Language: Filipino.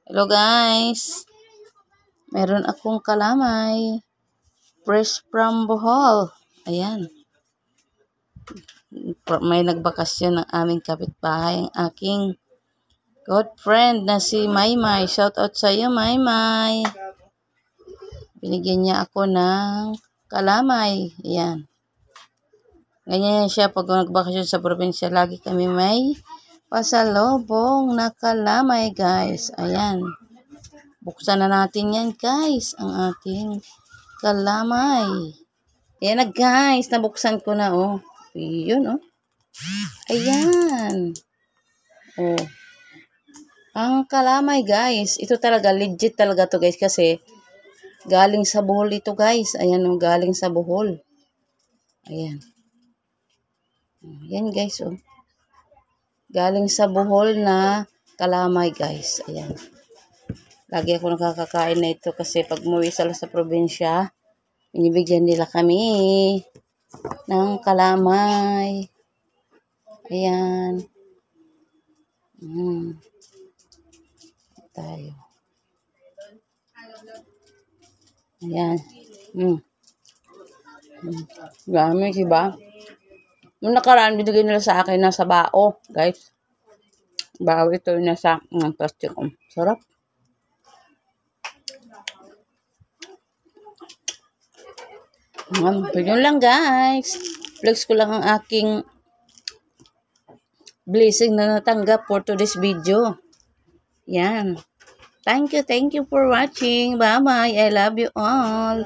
Hello guys, meron akong kalamay, fresh from Bohol. Ayan, may nagbakasyon ng aming kapitbahay, ang aking good friend na si Maymay. Shout out sa iyo, Maymay. Binigyan niya ako ng kalamay. Ayan. Ganyan siya pag nagbakasyon sa probinsya. Lagi kami may pasalubong na kalamay, guys. Ayan. Buksan na natin yan, guys. Ang ating kalamay. Ayan na, guys. Nabuksan ko na, oh. Yun, oh. Ayan. Oh. Ang kalamay, guys. Ito talaga, legit talaga to, guys. Kasi, galing sa Bohol ito, guys. Ayan, oh. Galing sa Bohol. Ayan. Ayan, guys, oh. Galing sa Bohol na kalamay, guys. Ayan. Lagi ako nakakakain na ito kasi pag umuwi sa probinsya, binibigyan nila kami ng kalamay. Ayan. Tayo. Ayan. Dami, diba? Nung nakaraan, binigay nila sa akin nasa bao, guys. Bao ito yung nasa plastic. Sarap. Yun lang, guys. Flex ko lang ang aking blessing na natanggap for today's video. Yan. Thank you for watching. Bye-bye. I love you all.